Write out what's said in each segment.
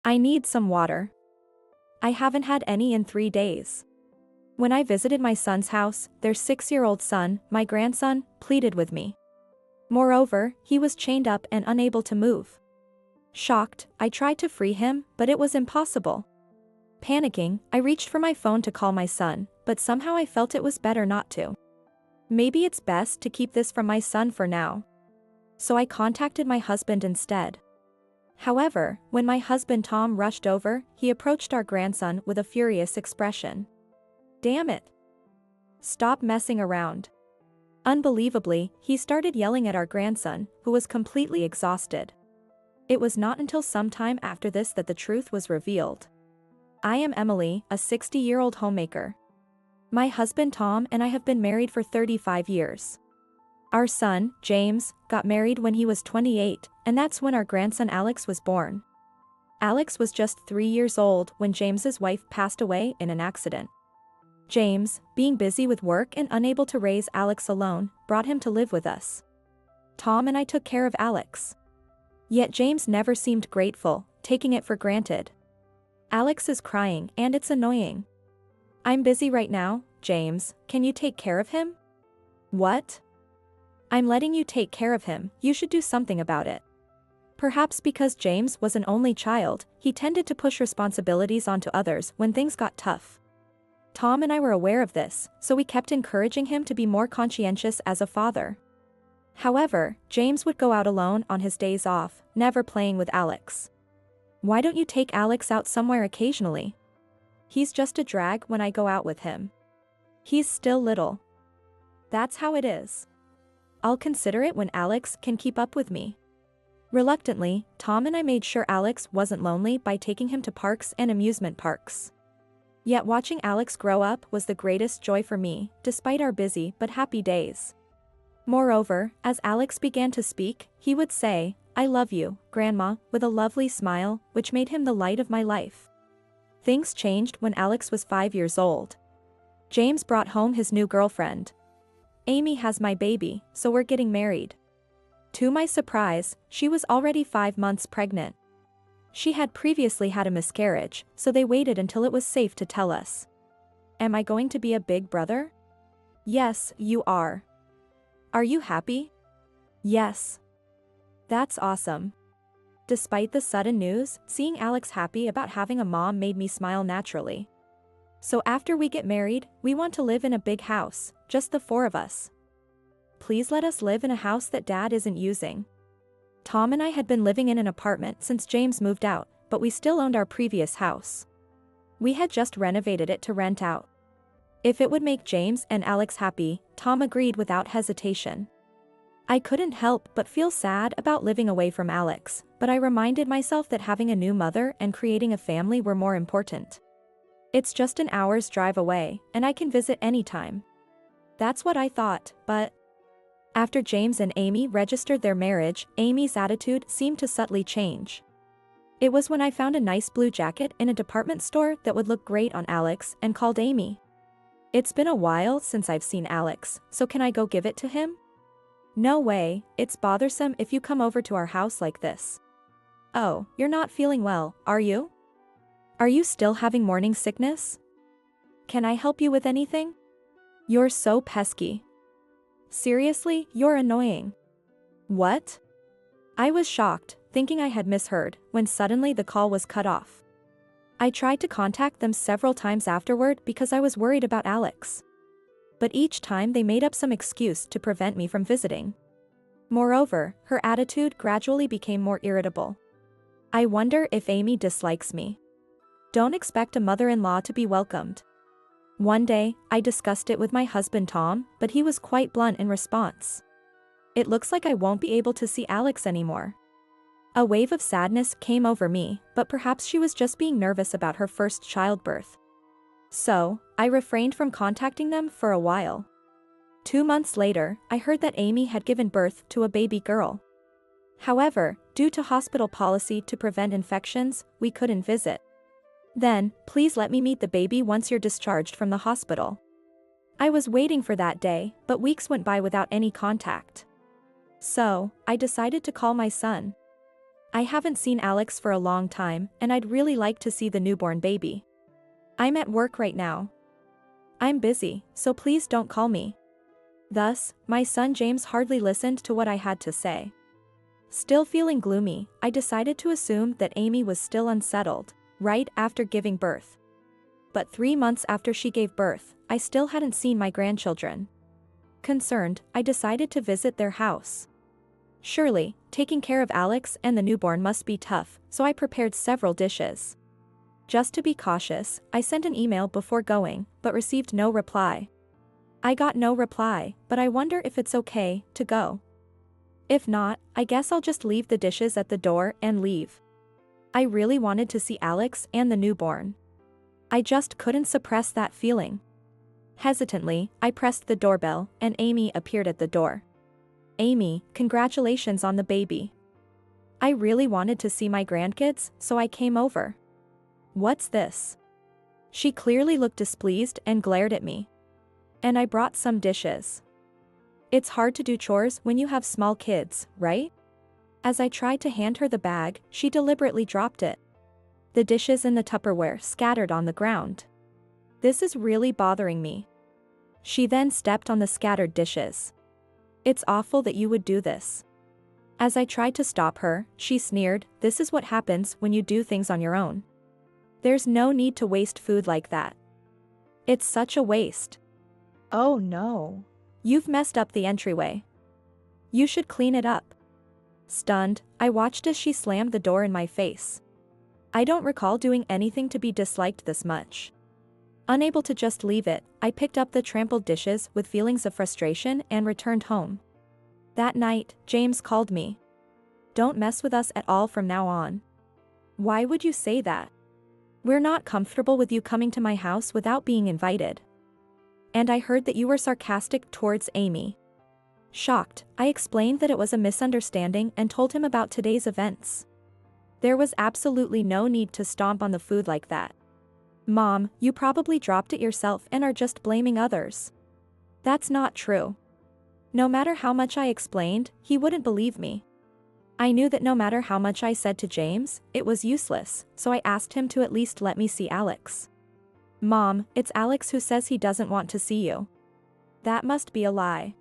I need some water. I haven't had any in 3 days. When I visited my son's house, their 6-year-old son, my grandson, pleaded with me. Moreover, he was chained up and unable to move. Shocked, I tried to free him, but it was impossible. Panicking, I reached for my phone to call my son, but somehow I felt it was better not to. Maybe it's best to keep this from my son for now. So I contacted my husband instead. However, when my husband Tom rushed over, he approached our grandson with a furious expression. "Damn it! Stop messing around." Unbelievably, he started yelling at our grandson, who was completely exhausted. It was not until some time after this that the truth was revealed. I am Emily, a 60-year-old homemaker. My husband Tom and I have been married for 35 years. Our son, James, got married when he was 28, and that's when our grandson Alex was born. Alex was just 3 years old when James's wife passed away in an accident. James, being busy with work and unable to raise Alex alone, brought him to live with us. Tom and I took care of Alex. Yet James never seemed grateful, taking it for granted. Alex is crying and it's annoying. "I'm busy right now, James, can you take care of him?" "What? I'm letting you take care of him, you should do something about it." Perhaps because James was an only child, he tended to push responsibilities onto others when things got tough. Tom and I were aware of this, so we kept encouraging him to be more conscientious as a father. However, James would go out alone on his days off, never playing with Alex. "Why don't you take Alex out somewhere occasionally? He's just a drag when I go out with him. He's still little." "That's how it is. I'll consider it when Alex can keep up with me." Reluctantly, Tom and I made sure Alex wasn't lonely by taking him to parks and amusement parks. Yet watching Alex grow up was the greatest joy for me, despite our busy but happy days. Moreover, as Alex began to speak, he would say, "I love you, Grandma," with a lovely smile, which made him the light of my life. Things changed when Alex was 5 years old. James brought home his new girlfriend. "Amy has my baby, so we're getting married." To my surprise, she was already 5 months pregnant. She had previously had a miscarriage, so they waited until it was safe to tell us. "Am I going to be a big brother?" "Yes, you are." "Are you happy?" "Yes." "That's awesome." Despite the sudden news, seeing Alex happy about having a mom made me smile naturally. "So after we get married, we want to live in a big house, just the 4 of us. Please let us live in a house that Dad isn't using." Tom and I had been living in an apartment since James moved out, but we still owned our previous house. We had just renovated it to rent out. If it would make James and Alex happy, Tom agreed without hesitation. I couldn't help but feel sad about living away from Alex, but I reminded myself that having a new mother and creating a family were more important. It's just an hour's drive away, and I can visit anytime. That's what I thought, but after James and Amy registered their marriage, Amy's attitude seemed to subtly change. It was when I found a nice blue jacket in a department store that would look great on Alex and called Amy. "It's been a while since I've seen Alex, so can I go give it to him?" "No way, it's bothersome if you come over to our house like this." "Oh, you're not feeling well, are you? Are you still having morning sickness? Can I help you with anything? You're so pesky. Seriously, you're annoying." "What?" I was shocked, thinking I had misheard, when suddenly the call was cut off. I tried to contact them several times afterward because I was worried about Alex. But each time they made up some excuse to prevent me from visiting. Moreover, her attitude gradually became more irritable. I wonder if Amy dislikes me. Don't expect a mother-in-law to be welcomed. One day, I discussed it with my husband Tom, but he was quite blunt in response. "It looks like I won't be able to see Alex anymore." A wave of sadness came over me, but perhaps she was just being nervous about her first childbirth. So, I refrained from contacting them for a while. 2 months later, I heard that Amy had given birth to a baby girl. However, due to hospital policy to prevent infections, we couldn't visit. "Then, please let me meet the baby once you're discharged from the hospital." I was waiting for that day, but weeks went by without any contact. So, I decided to call my son. I haven't seen Alex for a long time, and I'd really like to see the newborn baby. I'm at work right now. I'm busy, so please don't call me. Thus, my son James hardly listened to what I had to say. Still feeling gloomy, I decided to assume that Amy was still unsettled, right after giving birth. But 3 months after she gave birth, I still hadn't seen my grandchildren. Concerned, I decided to visit their house. Surely, taking care of Alex and the newborn must be tough, so I prepared several dishes. Just to be cautious, I sent an email before going, but received no reply. I got no reply, but I wonder if it's okay to go. If not, I guess I'll just leave the dishes at the door and leave. I really wanted to see Alex and the newborn. I just couldn't suppress that feeling. Hesitantly, I pressed the doorbell, and Amy appeared at the door. Amy, congratulations on the baby. I really wanted to see my grandkids, so I came over. What's this? She clearly looked displeased and glared at me. And I brought some dishes. It's hard to do chores when you have small kids, right? As I tried to hand her the bag, she deliberately dropped it. The dishes in the Tupperware scattered on the ground. This is really bothering me. She then stepped on the scattered dishes. It's awful that you would do this. As I tried to stop her, she sneered, "This is what happens when you do things on your own. There's no need to waste food like that. It's such a waste. Oh no. You've messed up the entryway. You should clean it up." Stunned, I watched as she slammed the door in my face. I don't recall doing anything to be disliked this much. Unable to just leave it, I picked up the trampled dishes with feelings of frustration and returned home. That night, James called me. "Don't mess with us at all from now on." "Why would you say that? We're not comfortable with you coming to my house without being invited. And I heard that you were sarcastic towards Amy." Shocked, I explained that it was a misunderstanding and told him about today's events. There was absolutely no need to stomp on the food like that. "Mom, you probably dropped it yourself and are just blaming others." That's not true. No matter how much I explained, he wouldn't believe me. I knew that no matter how much I said to James, it was useless, so I asked him to at least let me see Alex. "Mom, it's Alex who says he doesn't want to see you." That must be a lie.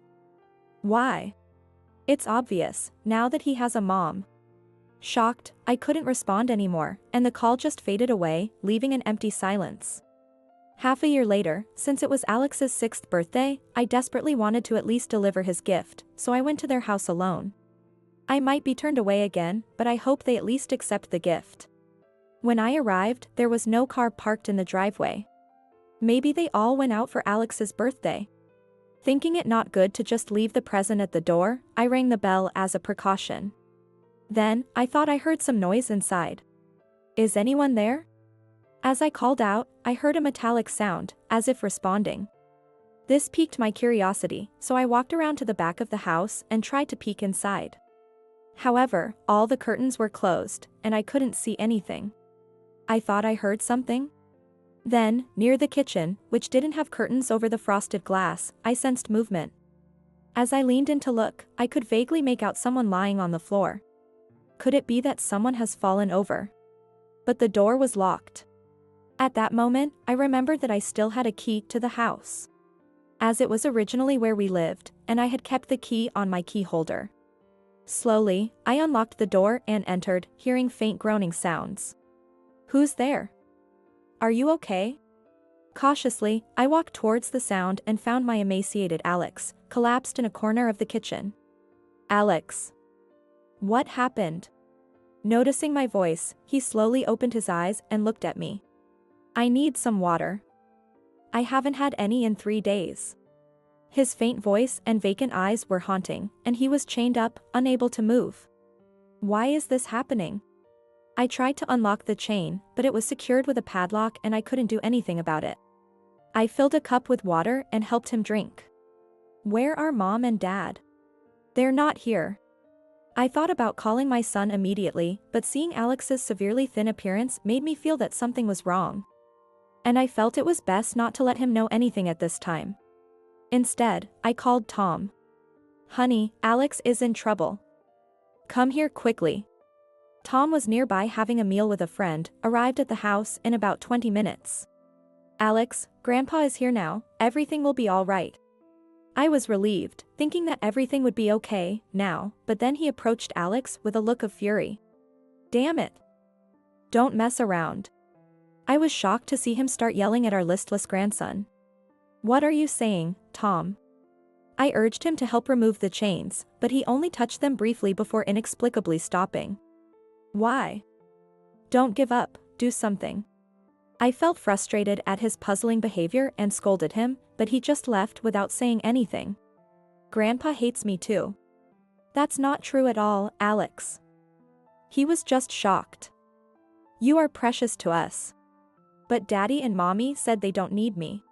Why? It's obvious, now that he has a mom. Shocked, I couldn't respond anymore, and the call just faded away, leaving an empty silence. Half a year later, since it was Alex's 6th birthday, I desperately wanted to at least deliver his gift, so I went to their house alone. I might be turned away again, but I hope they at least accept the gift. When I arrived, there was no car parked in the driveway. Maybe they all went out for Alex's birthday. Thinking it not good to just leave the present at the door, I rang the bell as a precaution. Then, I thought I heard some noise inside. "Is anyone there?" As I called out, I heard a metallic sound, as if responding. This piqued my curiosity, so I walked around to the back of the house and tried to peek inside. However, all the curtains were closed, and I couldn't see anything. I thought I heard something. Then, near the kitchen, which didn't have curtains over the frosted glass, I sensed movement. As I leaned in to look, I could vaguely make out someone lying on the floor. Could it be that someone has fallen over? But the door was locked. At that moment, I remembered that I still had a key to the house, as it was originally where we lived, and I had kept the key on my key holder. Slowly, I unlocked the door and entered, hearing faint groaning sounds. "Who's there? Are you okay?" Cautiously, I walked towards the sound and found my emaciated Alex, collapsed in a corner of the kitchen. "Alex. What happened?" Noticing my voice, he slowly opened his eyes and looked at me. "I need some water. I haven't had any in 3 days." His faint voice and vacant eyes were haunting, and he was chained up, unable to move. Why is this happening? I tried to unlock the chain, but it was secured with a padlock and I couldn't do anything about it. I filled a cup with water and helped him drink. Where are Mom and Dad? They're not here. I thought about calling my son immediately, but seeing Alex's severely thin appearance made me feel that something was wrong. And I felt it was best not to let him know anything at this time. Instead, I called Tom. "Honey, Alex is in trouble. Come here quickly." Tom was nearby having a meal with a friend, arrived at the house in about 20 minutes. Alex, Grandpa is here now, everything will be all right. I was relieved, thinking that everything would be okay now, but then he approached Alex with a look of fury. Damn it. Don't mess around. I was shocked to see him start yelling at our listless grandson. What are you saying, Tom? I urged him to help remove the chains, but he only touched them briefly before inexplicably stopping. Why? Don't give up, do something. I felt frustrated at his puzzling behavior and scolded him, but he just left without saying anything. Grandpa hates me too. That's not true at all, Alex. He was just shocked. You are precious to us. But Daddy and Mommy said they don't need me.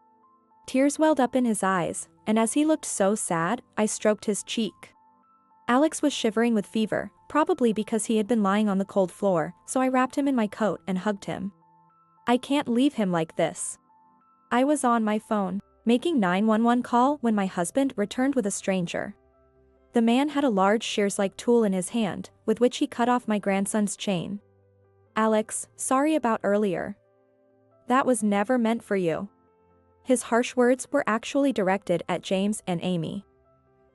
Tears welled up in his eyes, and as he looked so sad, I stroked his cheek. Alex was shivering with fever, probably because he had been lying on the cold floor, so I wrapped him in my coat and hugged him. I can't leave him like this. I was on my phone, making 911 call when my husband returned with a stranger. The man had a large shears-like tool in his hand, with which he cut off my grandson's chain. Alex, sorry about earlier. That was never meant for you. His harsh words were actually directed at James and Amy.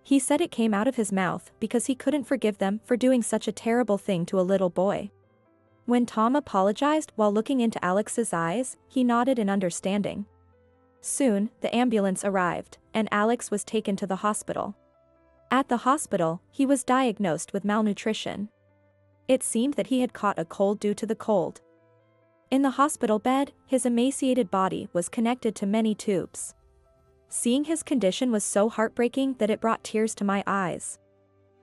He said it came out of his mouth because he couldn't forgive them for doing such a terrible thing to a little boy. When Tom apologized while looking into Alex's eyes, he nodded in understanding. Soon, the ambulance arrived, and Alex was taken to the hospital. At the hospital, he was diagnosed with malnutrition. It seemed that he had caught a cold due to the cold. In the hospital bed, his emaciated body was connected to many tubes. Seeing his condition was so heartbreaking that it brought tears to my eyes.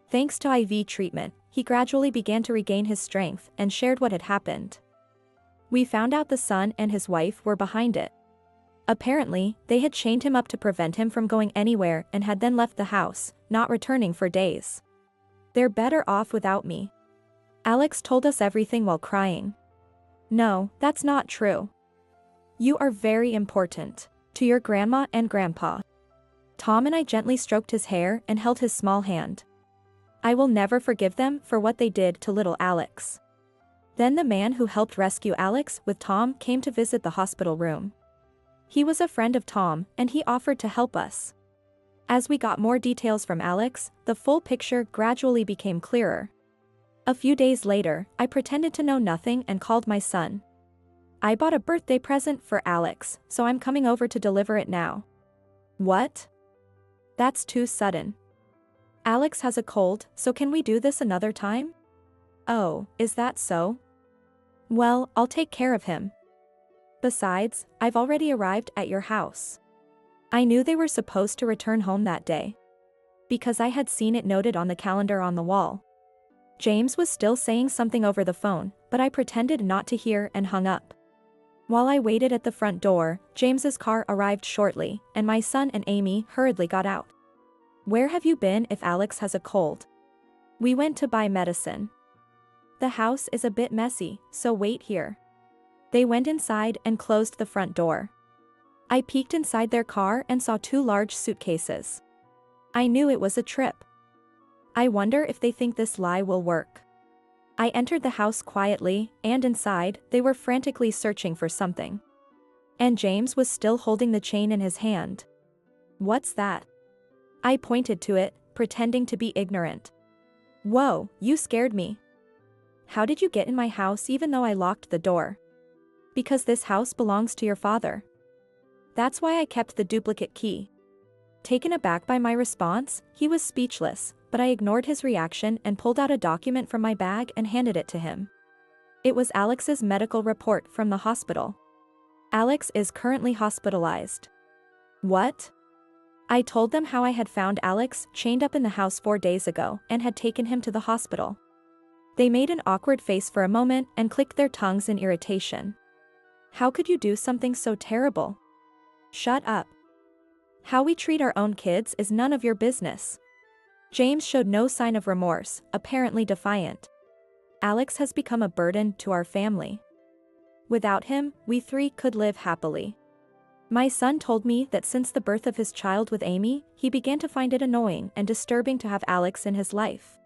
Thanks to IV treatment, he gradually began to regain his strength and shared what had happened. We found out the son and his wife were behind it. Apparently, they had chained him up to prevent him from going anywhere and had then left the house, not returning for days. They're better off without me. Alex told us everything while crying. No, that's not true. You are very important to your grandma and grandpa. Tom and I gently stroked his hair and held his small hand. I will never forgive them for what they did to little Alex. Then the man who helped rescue Alex with Tom came to visit the hospital room. He was a friend of Tom, and he offered to help us. As we got more details from Alex, the full picture gradually became clearer. A few days later, I pretended to know nothing and called my son. I bought a birthday present for Alex, so I'm coming over to deliver it now. What? That's too sudden. Alex has a cold, so can we do this another time? Oh, is that so? Well, I'll take care of him. Besides, I've already arrived at your house. I knew they were supposed to return home that day, because I had seen it noted on the calendar on the wall. James was still saying something over the phone, but I pretended not to hear and hung up. While I waited at the front door, James's car arrived shortly, and my son and Amy hurriedly got out. Where have you been if Alex has a cold? We went to buy medicine. The house is a bit messy, so wait here. They went inside and closed the front door. I peeked inside their car and saw 2 large suitcases. I knew it was a trip. I wonder if they think this lie will work. I entered the house quietly, and inside, they were frantically searching for something. And James was still holding the chain in his hand. What's that? I pointed to it, pretending to be ignorant. Whoa, you scared me. How did you get in my house even though I locked the door? Because this house belongs to your father. That's why I kept the duplicate key. Taken aback by my response, he was speechless, but I ignored his reaction and pulled out a document from my bag and handed it to him. It was Alex's medical report from the hospital. Alex is currently hospitalized. What? I told them how I had found Alex chained up in the house 4 days ago and had taken him to the hospital. They made an awkward face for a moment and clicked their tongues in irritation. How could you do something so terrible? Shut up. How we treat our own kids is none of your business. James showed no sign of remorse, apparently defiant. Alex has become a burden to our family. Without him, we 3 could live happily. My son told me that since the birth of his child with Amy, he began to find it annoying and disturbing to have Alex in his life.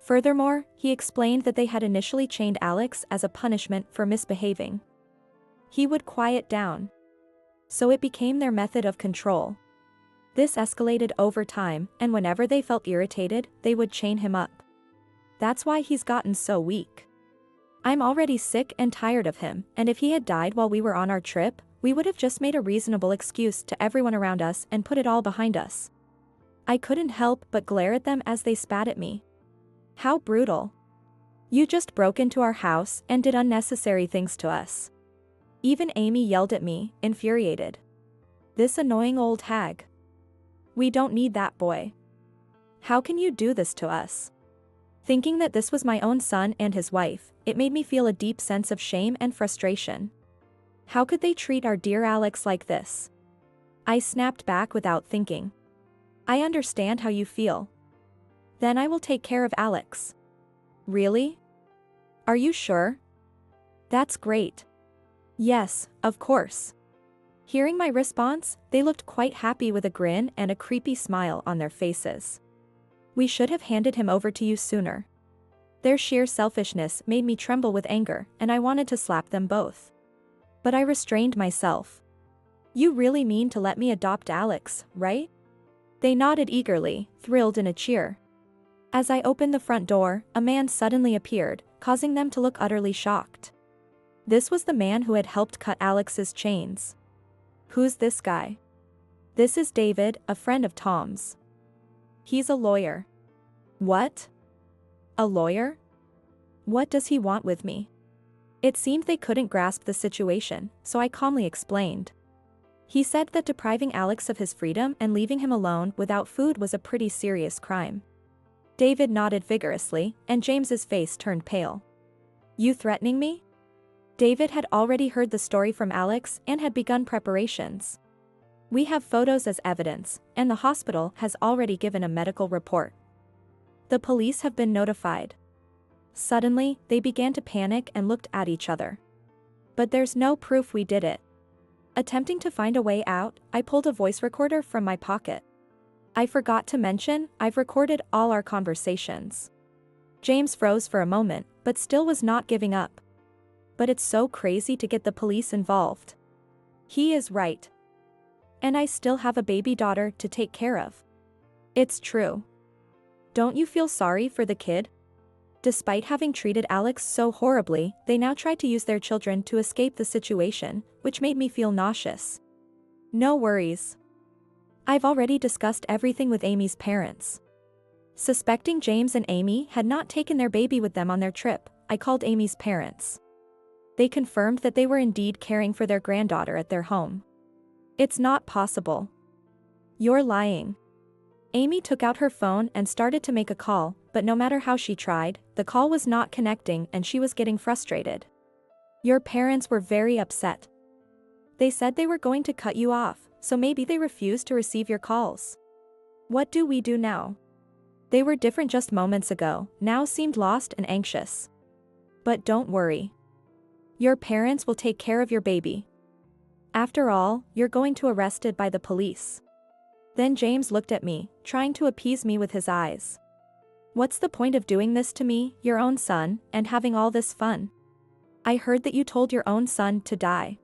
Furthermore, he explained that they had initially chained Alex as a punishment for misbehaving. He would quiet down. So it became their method of control. This escalated over time, and whenever they felt irritated, they would chain him up. That's why he's gotten so weak. I'm already sick and tired of him, and if he had died while we were on our trip, we would have just made a reasonable excuse to everyone around us and put it all behind us. I couldn't help but glare at them as they spat at me. How brutal. You just broke into our house and did unnecessary things to us. Even Amy yelled at me, infuriated. This annoying old hag. We don't need that boy. How can you do this to us? Thinking that this was my own son and his wife, it made me feel a deep sense of shame and frustration. How could they treat our dear Alex like this? I snapped back without thinking. I understand how you feel. Then I will take care of Alex. Really? Are you sure? That's great. Yes, of course. Hearing my response, they looked quite happy with a grin and a creepy smile on their faces. We should have handed him over to you sooner. Their sheer selfishness made me tremble with anger, and I wanted to slap them both. But I restrained myself. You really mean to let me adopt Alex, right? They nodded eagerly, thrilled in a cheer. As I opened the front door, a man suddenly appeared, causing them to look utterly shocked. This was the man who had helped cut Alex's chains. Who's this guy? This is David, a friend of Tom's. He's a lawyer. What? A lawyer? What does he want with me? It seemed they couldn't grasp the situation, so I calmly explained. He said that depriving Alex of his freedom and leaving him alone without food was a pretty serious crime. David nodded vigorously, and James's face turned pale. You threatening me? David had already heard the story from Alex and had begun preparations. We have photos as evidence, and the hospital has already given a medical report. The police have been notified. Suddenly, they began to panic and looked at each other. But there's no proof we did it. Attempting to find a way out, I pulled a voice recorder from my pocket. I forgot to mention, I've recorded all our conversations. James froze for a moment, but still was not giving up. But it's so crazy to get the police involved. He is right. And I still have a baby daughter to take care of. It's true. Don't you feel sorry for the kid? Despite having treated Alex so horribly, they now tried to use their children to escape the situation, which made me feel nauseous. No worries. I've already discussed everything with Amy's parents. Suspecting James and Amy had not taken their baby with them on their trip, I called Amy's parents. They confirmed that they were indeed caring for their granddaughter at their home. It's not possible. You're lying. Amy took out her phone and started to make a call, but no matter how she tried, the call was not connecting and she was getting frustrated. Your parents were very upset. They said they were going to cut you off, so maybe they refused to receive your calls. What do we do now? They were different just moments ago, now seemed lost and anxious. But don't worry. Your parents will take care of your baby. After all, you're going to be arrested by the police. Then James looked at me, trying to appease me with his eyes. What's the point of doing this to me, your own son, and having all this fun? I heard that you told your own son to die.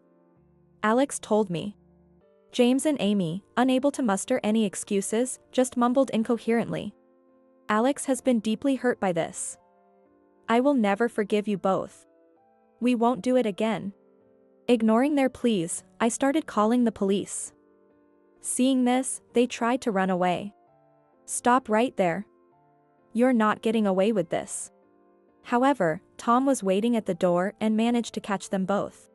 Alex told me. James and Amy, unable to muster any excuses, just mumbled incoherently. Alex has been deeply hurt by this. I will never forgive you both. We won't do it again. Ignoring their pleas, I started calling the police. Seeing this, they tried to run away. Stop right there. You're not getting away with this. However, Tom was waiting at the door and managed to catch them both.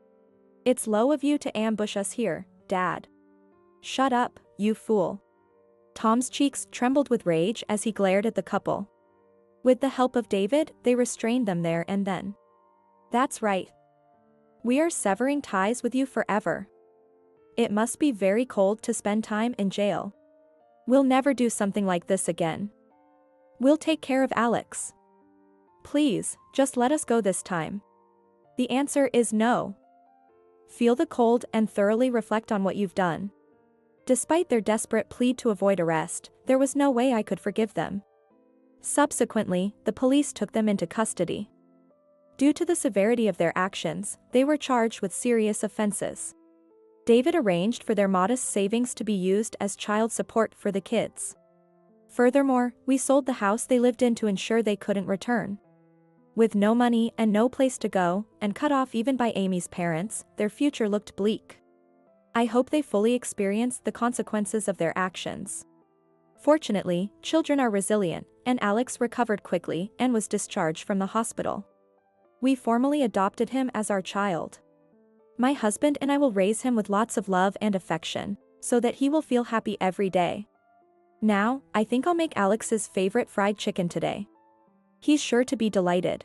It's low of you to ambush us here, Dad. Shut up, you fool. Tom's cheeks trembled with rage as he glared at the couple. With the help of David, they restrained them there and then. That's right. We are severing ties with you forever. It must be very cold to spend time in jail. We'll never do something like this again. We'll take care of Alex. Please, just let us go this time. The answer is no. Feel the cold and thoroughly reflect on what you've done. Despite their desperate plea to avoid arrest, there was no way I could forgive them. Subsequently, the police took them into custody. Due to the severity of their actions, they were charged with serious offenses. David arranged for their modest savings to be used as child support for the kids. Furthermore, we sold the house they lived in to ensure they couldn't return. With no money and no place to go, and cut off even by Amy's parents, their future looked bleak. I hope they fully experienced the consequences of their actions. Fortunately, children are resilient, and Alex recovered quickly and was discharged from the hospital. We formally adopted him as our child. My husband and I will raise him with lots of love and affection, so that he will feel happy every day. Now, I think I'll make Alex's favorite fried chicken today. He's sure to be delighted.